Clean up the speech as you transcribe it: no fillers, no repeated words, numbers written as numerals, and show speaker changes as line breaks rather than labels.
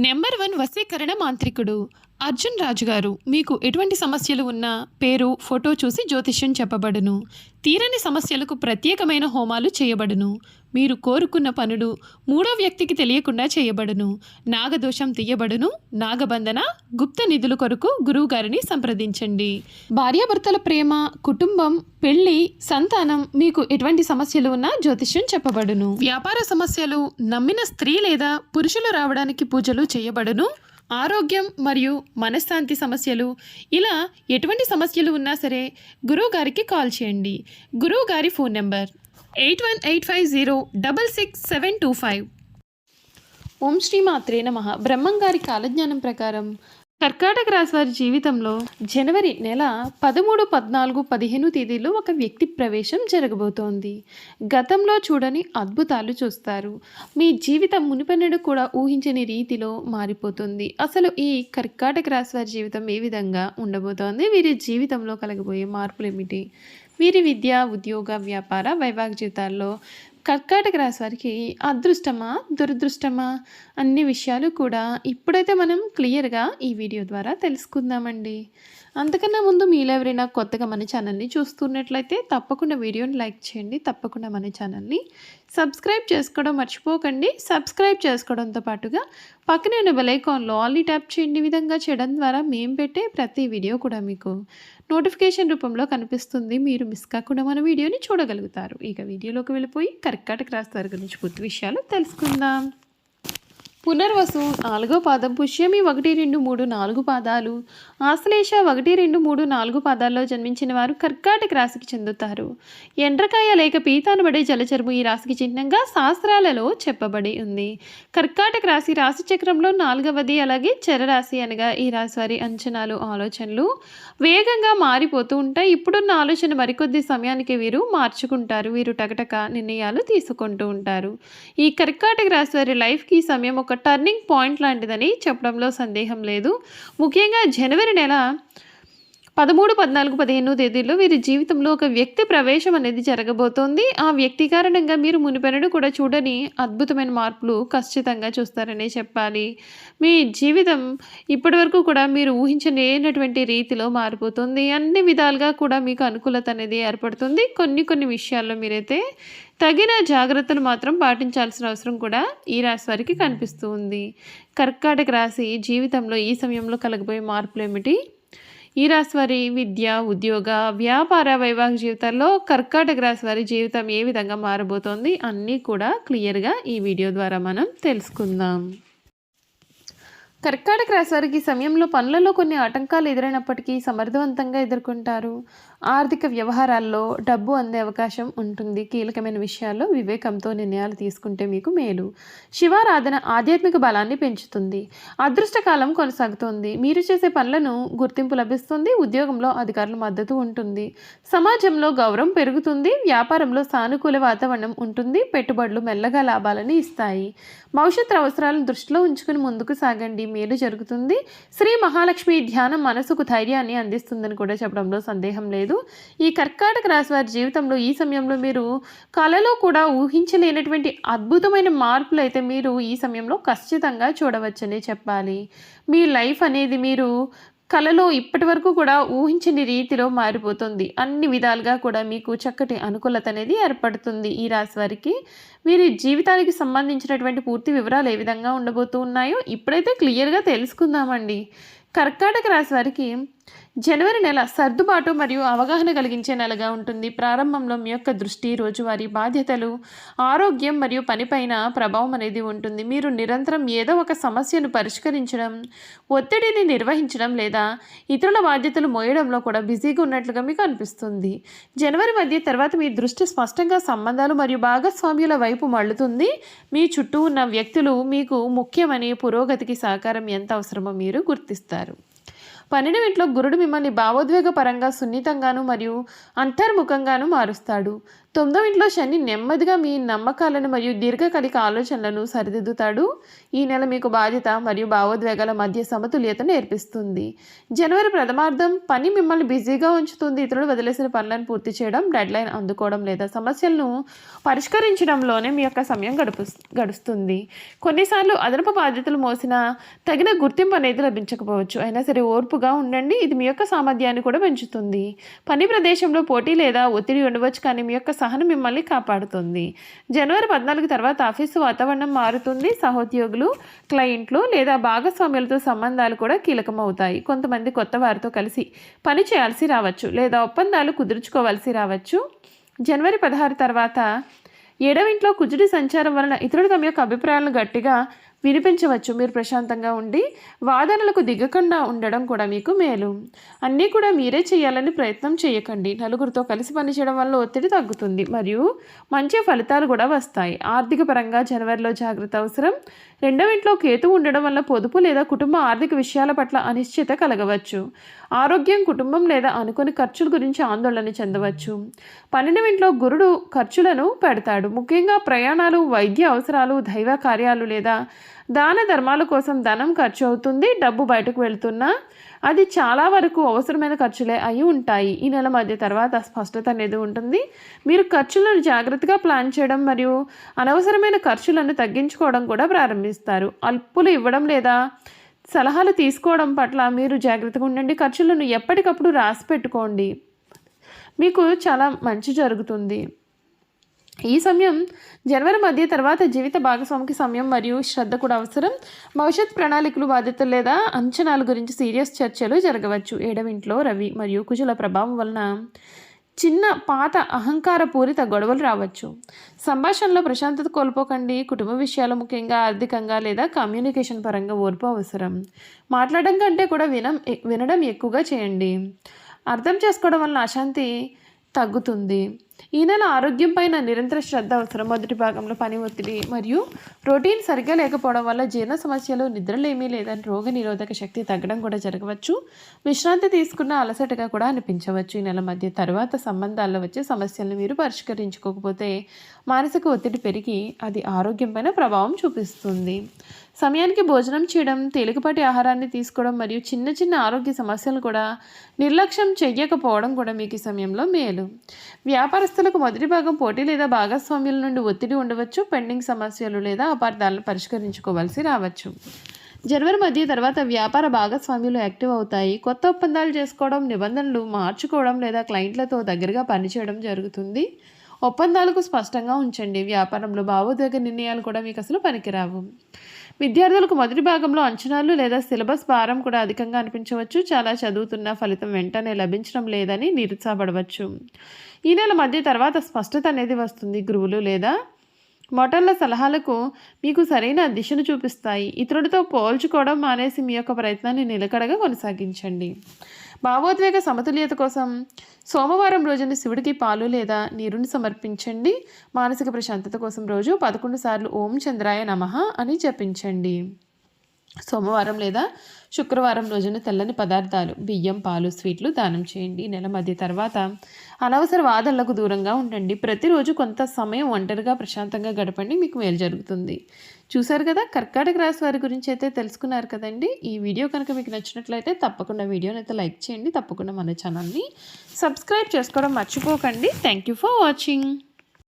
Number 1 వశీకరణ మాంత్రికుడు అర్జున్ రాజు గారు. మీకు ఎటువంటి సమస్యలు ఉన్నా పేరు, ఫోటో చూసి జ్యోతిష్యం చెప్పబడును. తీరని సమస్యలకు ప్రత్యేకమైన హోమాలు చేయబడును. మీరు కోరుకున్న పనులు మూడో వ్యక్తికి తెలియకుండా చేయబడును. నాగదోషం తీయబడును. నాగబంధన, గుప్త నిధుల కొరకు గురువుగారిని సంప్రదించండి. భార్యాభర్తల ప్రేమ, కుటుంబం, పెళ్లి, సంతానం, మీకు ఎటువంటి సమస్యలు ఉన్నా జ్యోతిష్యం చెప్పబడును. వ్యాపార సమస్యలు, నమ్మిన స్త్రీ లేదా పురుషులు రావడానికి పూజలు చేయబడును. ఆరోగ్యం మరియు మనశ్శాంతి సమస్యలు, ఇలా ఎటువంటి సమస్యలు ఉన్నా సరే గురువు గారికి కాల్ చేయండి. గురువు గారి ఫోన్ నెంబర్ 8185066725. ఓం శ్రీ మాత్రే నమః. బ్రహ్మంగారి కాలజ్ఞానం ప్రకారం కర్కాటక రాశి వారి జీవితంలో జనవరి నెల 13, 14, 15 తేదీల్లో ఒక వ్యక్తి ప్రవేశం జరగబోతోంది. గతంలో చూడని అద్భుతాలు చూస్తారు. మీ జీవితం మునిపెన్నడూ కూడా ఊహించని రీతిలో మారిపోతుంది. అసలు ఈ కర్కాటక రాశి వారి జీవితం ఏ విధంగా ఉండబోతోంది? వీరి జీవితంలో కలగబోయే మార్పులు ఏమిటి? వీరి విద్య, ఉద్యోగ, వ్యాపార, వైవాహిక జీవితాల్లో కర్కాటక రాశి వారికి అదృష్టమా, దురదృష్టమా అన్ని విషయాలు కూడా ఇప్పుడైతే మనం క్లియర్గా ఈ వీడియో ద్వారా తెలుసుకుందామండి. అంతకన్నా ముందు మీలో ఎవరైనా కొత్తగా మన ఛానల్ని చూస్తున్నట్లయితే తప్పకుండా వీడియోని లైక్ చేయండి. తప్పకుండా మన ఛానల్ని సబ్స్క్రైబ్ చేసుకోవడం మర్చిపోకండి. సబ్స్క్రైబ్ చేసుకోవడంతో పాటుగా పక్కనే ఉన్న బెల్ ఐకాన్లో ఆల్ని ట్యాప్ చేయండి. ఈ విధంగా చేయడం ద్వారా మేము పెట్టే ప్రతి వీడియో కూడా మీకు నోటిఫికేషన్ రూపంలో కనిపిస్తుంది. మీరు మిస్ కాకుండా మన వీడియోని చూడగలుగుతారు. ఇక వీడియోలోకి వెళ్ళిపోయి కర్కాటక రాశి వారి గురించి పూర్తి విషయాలు తెలుసుకుందాం. పునర్వసు 4వ పాదం, పుష్యమి 1, 2, 3, 4 పాదాలు, ఆశ్లేష 1, 2, 3, 4 పాదాల్లో జన్మించిన వారు కర్కాటక రాశికి చెందుతారు. ఎండ్రకాయ లేక పీతానబడే జలచరము ఈ రాశికి చిహ్నంగా శాస్త్రాలలో చెప్పబడి ఉంది. కర్కాటక రాశి రాశి చక్రంలో 4వది. అలాగే చరరాశి అనగా ఈ రాశి వారి అంచనాలు, ఆలోచనలు వేగంగా మారిపోతూ ఉంటాయి. ఇప్పుడున్న ఆలోచన మరికొద్ది సమయానికి వీరు మార్చుకుంటారు. వీరు టకటక నిర్ణయాలు తీసుకుంటూ ఉంటారు. ఈ కర్కాటక రాశి వారి లైఫ్కి ఈ సమయం ఒక టర్నింగ్ పాయింట్ లాంటిదని చెప్పడంలో సందేహం లేదు. ముఖ్యంగా జనవరి నెల 13, 14, 15 తేదీల్లో వీరి జీవితంలో ఒక వ్యక్తి ప్రవేశం అనేది జరగబోతోంది. ఆ వ్యక్తి కారణంగా మీరు మునిపెన్నడూ కూడా చూడని అద్భుతమైన మార్పులు ఖచ్చితంగా చూస్తారనే చెప్పాలి. మీ జీవితం ఇప్పటి వరకు కూడా మీరు ఊహించలేనటువంటి రీతిలో మారిపోతుంది. అన్ని విధాలుగా కూడా మీకు అనుకూలత అనేది ఏర్పడుతుంది. కొన్ని విషయాల్లో మీరైతే తగిన జాగ్రత్తలు మాత్రం పాటించాల్సిన అవసరం కూడా ఈ రాశి వారికి కనిపిస్తూ ఉంది. కర్కాటక రాశి జీవితంలో ఈ సమయంలో కలగబోయే మార్పులు ఏమిటి? ఈ రాశి వారి విద్య, ఉద్యోగ, వ్యాపార, వైవాహిక జీవితాల్లో కర్కాటక రాశి వారి జీవితం ఏ విధంగా మారబోతోంది అన్నీ కూడా క్లియర్గా ఈ వీడియో ద్వారా మనం తెలుసుకుందాం. కర్కాటక రాశి వారికి సమయంలో పనులలో కొన్ని ఆటంకాలు ఎదురైనప్పటికీ సమర్థవంతంగా ఎదుర్కొంటారు. ఆర్థిక వ్యవహారాల్లో డబ్బు అందే అవకాశం ఉంటుంది. కీలకమైన విషయాల్లో వివేకంతో నిర్ణయాలు తీసుకుంటే మీకు మేలు. శివారాధన ఆధ్యాత్మిక బలాన్ని పెంచుతుంది. అదృష్టకాలం కొనసాగుతుంది. మీరు చేసే పనులను గుర్తింపు లభిస్తుంది. ఉద్యోగంలో అధికారుల మద్దతు ఉంటుంది. సమాజంలో గౌరవం పెరుగుతుంది. వ్యాపారంలో సానుకూల వాతావరణం ఉంటుంది. పెట్టుబడులు మెల్లగా లాభాలను ఇస్తాయి. భవిష్యత్తు అవసరాలను దృష్టిలో ఉంచుకుని ముందుకు సాగండి. మేలు జరుగుతుంది. శ్రీ మహాలక్ష్మి ధ్యానం మనసుకు ధైర్యాన్ని అందిస్తుందని కూడా చెప్పడంలో సందేహం లేదు. ఈ కర్కాటక రాశి వారి జీవితంలో ఈ సమయంలో మీరు కలలో కూడా ఊహించలేనటువంటి అద్భుతమైన మార్పులు అయితే మీరు ఈ సమయంలో ఖచ్చితంగా చూడవచ్చనే చెప్పాలి. మీ లైఫ్ అనేది మీరు కలలో ఇప్పటి వరకు కూడా ఊహించని రీతిలో మారిపోతుంది. అన్ని విధాలుగా కూడా మీకు చక్కటి అనుకూలత అనేది ఏర్పడుతుంది. ఈ రాశి వారికి వీరి జీవితానికి సంబంధించినటువంటి పూర్తి వివరాలు ఏ విధంగా ఉండబోతూ ఉన్నాయో ఇప్పుడైతే క్లియర్గా తెలుసుకుందామండి. కర్కాటక రాశి వారికి జనవరి నెల సర్దుబాటు మరియు అవగాహన కలిగించే నెలగా ఉంటుంది. ప్రారంభంలో మీ యొక్క దృష్టి రోజువారీ బాధ్యతలు, ఆరోగ్యం మరియు పనిపైన ప్రభావం అనేది ఉంటుంది. మీరు నిరంతరం ఏదో ఒక సమస్యను పరిష్కరించడం, ఒత్తిడిని నిర్వహించడం లేదా ఇతరుల బాధ్యతలు మోయడంలో కూడా బిజీగా ఉన్నట్లుగా మీకు అనిపిస్తుంది. జనవరి మధ్య తర్వాత మీ దృష్టి స్పష్టంగా సంబంధాలు మరియు భాగస్వామ్యుల వైపు మళ్ళుతుంది. మీ చుట్టూ ఉన్న వ్యక్తులు మీకు ముఖ్యమని, పురోగతికి సహకారం ఎంత అవసరమో మీరు గుర్తిస్తారు. 12వ ఇంట్లో గురుడు మిమ్మల్ని భావోద్వేగ పరంగా సున్నితంగాను మరియు అంతర్ముఖంగాను మారుస్తాడు. 9వ ఇంట్లో శని నెమ్మదిగా మీ నమ్మకాలను మరియు దీర్ఘకాలిక ఆలోచనలను సరిదిద్దుతాడు. ఈ నెల మీకు బాధ్యత మరియు భావోద్వేగాల మధ్య సమతుల్యత నేర్పిస్తుంది. జనవరి ప్రథమార్థం పని మిమ్మల్ని బిజీగా ఉంచుతుంది. ఇతరులు వదిలేసిన పనులను పూర్తి చేయడం, డెడ్లైన్ అందుకోవడం లేదా సమస్యలను పరిష్కరించడంలోనే మీ యొక్క సమయం గడుస్తుంది. కొన్నిసార్లు అదనపు బాధ్యతలు మోసినా తగిన గుర్తింపు అనేది లభించకపోవచ్చు. అయినా సరే ఓర్పుగా ఉండండి. ఇది మీ యొక్క సామర్థ్యాన్ని కూడా పెంచుతుంది. పని ప్రదేశంలో పోటీ లేదా ఒత్తిడి ఉండవచ్చు, కానీ మీ యొక్క సహనం మిమ్మల్ని కాపాడుతుంది. జనవరి 14 తర్వాత ఆఫీసు వాతావరణం మారుతుంది. సహోద్యోగులు, క్లయింట్లు లేదా భాగస్వామ్యులతో సంబంధాలు కూడా కీలకమవుతాయి. కొంతమంది కొత్త వారితో కలిసి పని చేయాల్సి రావచ్చు లేదా ఒప్పందాలు కుదుర్చుకోవాల్సి రావచ్చు. జనవరి 16 తర్వాత 7వ ఇంట్లో కుజుడి సంచారం వలన ఇతరులు తమ యొక్క అభిప్రాయాలను గట్టిగా వినిపించవచ్చు. మీరు ప్రశాంతంగా ఉండి వాదనలకు దిగకుండా ఉండడం కూడా మీకు మేలు. అన్నీ కూడా మీరే చేయాలని ప్రయత్నం చేయకండి. నలుగురితో కలిసి పనిచేయడం వల్ల ఒత్తిడి తగ్గుతుంది మరియు మంచి ఫలితాలు కూడా వస్తాయి. ఆర్థిక పరంగా జనవరిలో జాగ్రత్త అవసరం. 2వ ఇంట్లో కేతు ఉండడం వల్ల పొదుపు లేదా కుటుంబ ఆర్థిక విషయాల పట్ల అనిశ్చిత కలగవచ్చు. ఆరోగ్యం, కుటుంబం లేదా అనుకోని ఖర్చుల గురించి ఆందోళన చెందవచ్చు. 12వ ఇంట్లో గురుడు ఖర్చులను పెడతాడు. ముఖ్యంగా ప్రయాణాలు, వైద్య అవసరాలు, దైవ కార్యాలు లేదా దాన ధర్మాల కోసం ధనం ఖర్చు అవుతుంది. డబ్బు బయటకు వెళ్తున్నా అది చాలా వరకు అవసరమైన ఖర్చులే అయి ఉంటాయి. ఈ నెల మధ్య తర్వాత స్పష్టత అనేది ఉంటుంది. మీరు ఖర్చులను జాగ్రత్తగా ప్లాన్ చేయడం మరియు అనవసరమైన ఖర్చులను తగ్గించుకోవడం కూడా ప్రారంభిస్తారు. అప్పులు ఇవ్వడం లేదా సలహాలు తీసుకోవడం పట్ల మీరు జాగ్రత్తగా ఉండండి. ఖర్చులను ఎప్పటికప్పుడు రాసి పెట్టుకోండి. మీకు చాలా మంచి జరుగుతుంది. ఈ సమయం జనవరి మధ్య తర్వాత జీవిత భాగస్వామికి సమయం మరియు శ్రద్ధ కూడా అవసరం. భవిష్యత్ ప్రణాళికలు, బాధ్యతలు లేదా అంచనాల గురించి సీరియస్ చర్చలు జరగవచ్చు. 7వ ఇంట్లో రవి మరియు కుజుల ప్రభావం వలన చిన్న పాత అహంకారపూరిత గొడవలు రావచ్చు. సంభాషణలో ప్రశాంతత కోల్పోకండి. కుటుంబ విషయాలు, ముఖ్యంగా ఆర్థికంగా లేదా కమ్యూనికేషన్ పరంగా ఓర్పు అవసరం. మాట్లాడడం కంటే కూడా వినడం ఎక్కువగా చేయండి. అర్థం చేసుకోవడం వలన అశాంతి తగ్గుతుంది. ఈ నెల ఆరోగ్యం పైన నిరంతర శ్రద్ధ అవసరం. మొదటి భాగంలో పని ఒత్తిడి మరియు రొటీన్ సరిగ్గా లేకపోవడం వల్ల జీర్ణ సమస్యలు, నిద్రలేమి లేదా రోగ నిరోధక శక్తి తగ్గడం కూడా జరగవచ్చు. విశ్రాంతి తీసుకున్న అలసటగా కూడా అనిపించవచ్చు. ఈ నెల మధ్య తర్వాత సంబంధాల్లో వచ్చే సమస్యలను మీరు పరిష్కరించుకోకపోతే మానసిక ఒత్తిడి పెరిగి అది ఆరోగ్యం పైన ప్రభావం చూపిస్తుంది. సమయానికి భోజనం చేయడం, తేలికపాటి ఆహారాన్ని తీసుకోవడం మరియు చిన్న చిన్న ఆరోగ్య సమస్యలు కూడా నిర్లక్ష్యం చెయ్యకపోవడం కూడా మీకు ఈ సమయంలో మేలు. వ్యాపారస్తులకు మొదటి భాగం పోటీ లేదా భాగస్వామ్యుల నుండి ఒత్తిడి ఉండవచ్చు. పెండింగ్ సమస్యలు లేదా అపార్థాలను పరిష్కరించుకోవాల్సి రావచ్చు. జనవరి మధ్య తర్వాత వ్యాపార భాగస్వామ్యులు యాక్టివ్ అవుతాయి. కొత్త ఒప్పందాలు చేసుకోవడం, నిబంధనలు మార్చుకోవడం లేదా క్లయింట్లతో దగ్గరగా పనిచేయడం జరుగుతుంది. ఒప్పందాలకు స్పష్టంగా ఉంచండి. వ్యాపారంలో భావోద్వేగ నిర్ణయాలు కూడా మీకు అసలు పనికిరావు. విద్యార్థులకు మొదటి భాగంలో అంచనాలు లేదా సిలబస్ భారం కూడా అధికంగా అనిపించవచ్చు. చాలా చదువుతున్న ఫలితం వెంటనే లభించడం లేదని నిరుత్సాహపడవచ్చు. ఈ నెల మధ్య తర్వాత స్పష్టత అనేది వస్తుంది. గురువులు లేదా మోటార్ల సలహాలకు మీకు సరైన దిశను చూపిస్తాయి. ఇతరులతో పోల్చుకోవడం మానేసి మీ యొక్క ప్రయత్నాన్ని నిలకడగా కొనసాగించండి. భావోద్వేగ సమతుల్యత కోసం సోమవారం రోజున శివుడికి పాలు లేదా నీరుని సమర్పించండి. మానసిక ప్రశాంతత కోసం రోజు 11 సార్లు ఓం చంద్రాయ నమః అని జపించండి. సోమవారం లేదా శుక్రవారం రోజున తెల్లని పదార్థాలు, బియ్యం, పాలు, స్వీట్లు దానం చేయండి. నెల మధ్య తర్వాత అనవసర వాదనలకు దూరంగా ఉండండి. ప్రతిరోజు కొంత సమయం ఒంటరిగా ప్రశాంతంగా గడపండి. మీకు మేలు జరుగుతుంది. చూశారు కదా, కర్కాటక రాశి వారి గురించి అయితే తెలుసుకున్నారు కదండి. ఈ వీడియో కనుక మీకు నచ్చినట్లయితే తప్పకుండా వీడియోని అయితే లైక్ చేయండి. తప్పకుండా మన ఛానల్ని సబ్స్క్రైబ్ చేసుకోవడం మర్చిపోకండి. Thank you for watching.